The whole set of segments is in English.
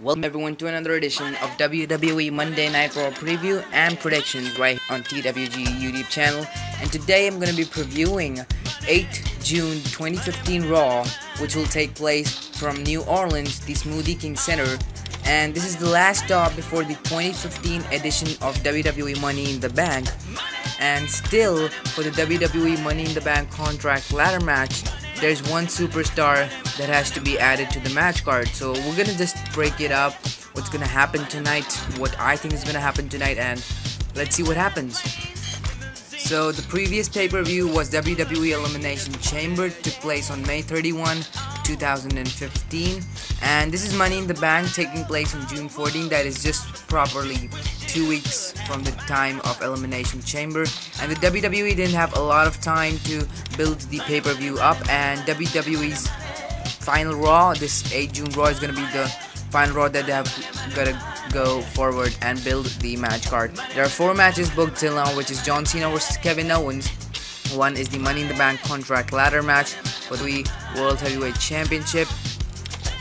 Welcome everyone to another edition of WWE Monday Night Raw preview and predictions right on TWG YouTube channel. And today I'm going to be previewing 8 June 2015 Raw, which will take place from New Orleans, the Smoothie King Center. And this is the last stop before the 2015 edition of WWE Money in the Bank. And still, for the WWE Money in the Bank contract ladder match, there's one superstar that has to be added to the match card. So we're gonna just break it up, what's gonna happen tonight, what I think is gonna happen tonight, and let's see what happens. So the previous pay-per-view was WWE Elimination Chamber, took place on May 31, 2015, and this is Money in the Bank taking place on June 14. That is just properly 2 weeks from the time of Elimination Chamber, and the WWE didn't have a lot of time to build the pay-per-view up, and WWE's final Raw, this 8 June Raw, is going to be the final Raw that they have got to go forward and build the match card. There are 4 matches booked till now, which is John Cena versus Kevin Owens. One is the Money in the Bank contract ladder match for the World Heavyweight Championship.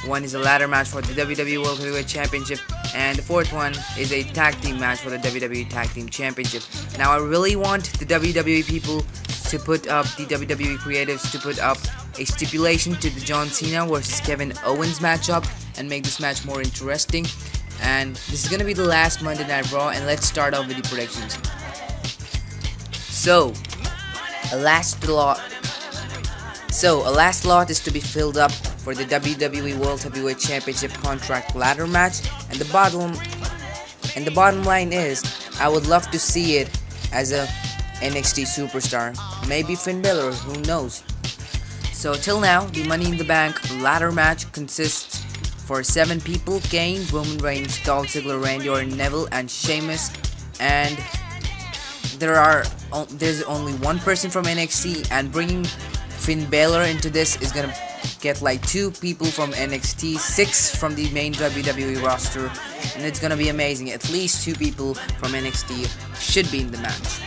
One is a ladder match for the WWE World Heavyweight Championship, and the fourth one is a tag team match for the WWE Tag Team Championship. Now I really want the WWE people to put up, the WWE creatives to put up a stipulation to the John Cena versus Kevin Owens matchup and make this match more interesting. And this is gonna be the last Monday Night Raw, and let's start off with the predictions. So a last lot is to be filled up for the WWE World Heavyweight Championship contract ladder match, and the bottom line is I would love to see it as a NXT superstar, maybe Finn Balor, who knows. So till now, the Money in the Bank ladder match consists for 7 people: Kane, Roman Reigns, Dolph Ziggler, Randy Orton, Neville, and Sheamus. And there's only one person from NXT, and bringing Finn Balor into this is gonna get like 2 people from NXT, 6 from the main WWE roster, and it's gonna be amazing. At least 2 people from NXT should be in the match.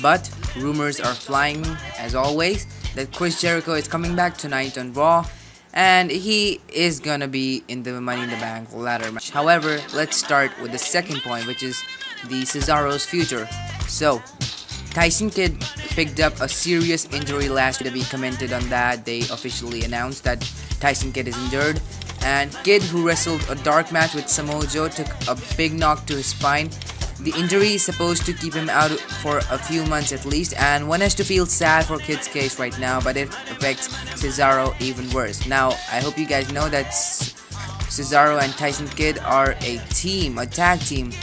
But rumors are flying, as always, that Chris Jericho is coming back tonight on Raw, and he is gonna be in the Money in the Bank ladder match. However, let's start with the second point, which is the Cesaro's future. So Tyson Kidd picked up a serious injury last week. WWE commented on that. They officially announced that Tyson Kidd is injured, and Kidd, who wrestled a dark match with Samoa Joe, took a big knock to his spine. The injury is supposed to keep him out for a few months at least, and one has to feel sad for Kidd's case right now, but it affects Cesaro even worse. Now, I hope you guys know that Cesaro and Tyson Kidd are a team, a tag team,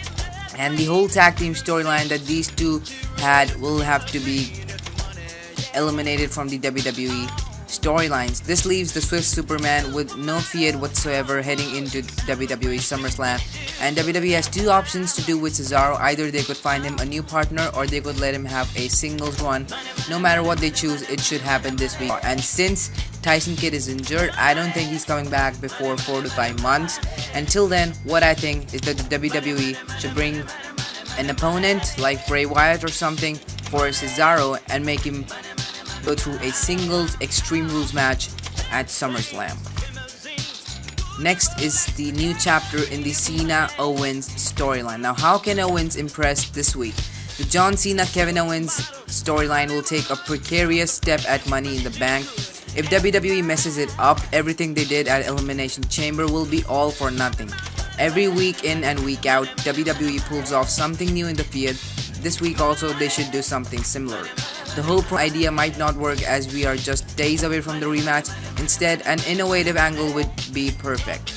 and the whole tag team storyline that these two had will have to be eliminated from the WWE storylines. This leaves the Swift Superman with no fear whatsoever heading into WWE SummerSlam, and WWE has 2 options to do with Cesaro. Either they could find him a new partner, or they could let him have a singles run. No matter what they choose, it should happen this week. And since Tyson Kidd is injured, I don't think he's coming back before 4 to 5 months. Until then, what I think is that the WWE should bring an opponent like Bray Wyatt or something for Cesaro and make him go through a singles Extreme Rules match at SummerSlam. Next is the new chapter in the Cena-Owens storyline. Now, how can Owens impress this week? The John Cena-Kevin Owens storyline will take a precarious step at Money in the Bank. If WWE messes it up, everything they did at Elimination Chamber will be all for nothing. Every week in and week out, WWE pulls off something new in the feud. This week also, they should do something similar. The whole idea might not work, as we are just days away from the rematch. Instead, an innovative angle would be perfect.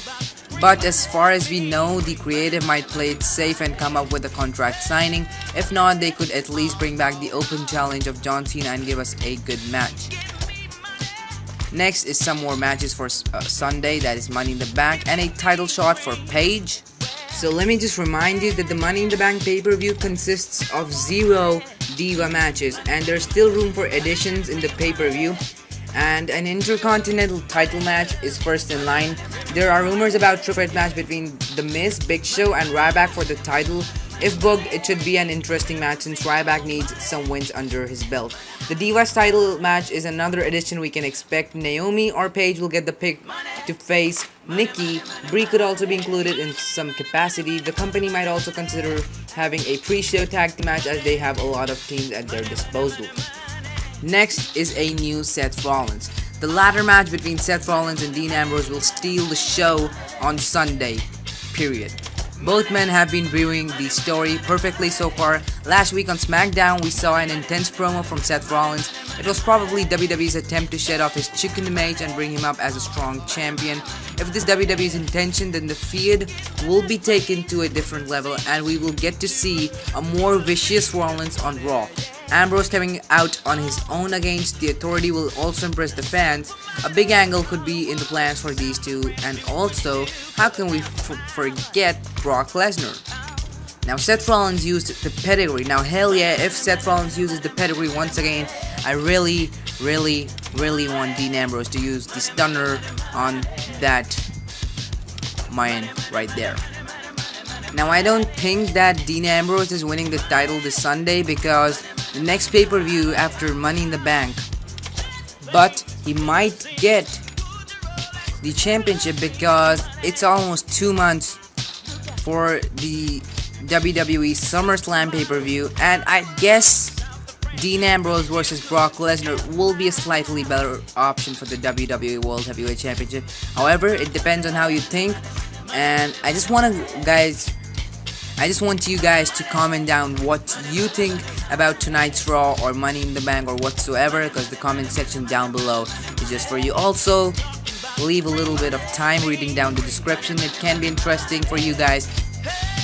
But as far as we know, the creative might play it safe and come up with a contract signing. If not, they could at least bring back the open challenge of John Cena and give us a good match. Next is some more matches for Sunday, that is Money in the Bank, and a title shot for Paige. So let me just remind you that the Money in the Bank pay-per-view consists of 0 Diva matches, and there's still room for additions in the pay-per-view, and an Intercontinental title match is first in line. There are rumors about triple threat match between The Miz, Big Show, and Ryback for the title. If booked, it should be an interesting match since Ryback needs some wins under his belt. The Divas title match is another addition we can expect. Naomi or Paige will get the pick to face Nikki, Brie could also be included in some capacity. The company might also consider having a pre-show tag team match, as they have a lot of teams at their disposal. Next is a new Seth Rollins. The ladder match between Seth Rollins and Dean Ambrose will steal the show on Sunday, period. Both men have been brewing the story perfectly so far. Last week on SmackDown, we saw an intense promo from Seth Rollins. It was probably WWE's attempt to shed off his chicken image and bring him up as a strong champion. If this WWE's intention, then the feud will be taken to a different level, and we will get to see a more vicious Rollins on Raw. Ambrose coming out on his own against the Authority will also impress the fans. A big angle could be in the plans for these two, and also, how can we forget Brock Lesnar? Now, Seth Rollins used the pedigree. Now, hell yeah, if Seth Rollins uses the pedigree once again, I really want Dean Ambrose to use the stunner on that man right there. Now, I don't think that Dean Ambrose is winning the title this Sunday, because the next pay-per-view after Money in the Bank, but he might get the championship because it's almost 2 months for the WWE SummerSlam pay-per-view, and I guess Dean Ambrose versus Brock Lesnar will be a slightly better option for the WWE World Heavyweight Championship. However, it depends on how you think, and I just want you guys to comment down what you think about tonight's Raw or Money in the Bank or whatsoever, because the comment section down below is just for you. Also, leave a little bit of time reading down the description. It can be interesting for you guys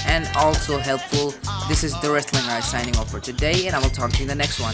and also helpful. This is The Wrestling Guy signing off for today, and I will talk to you in the next one.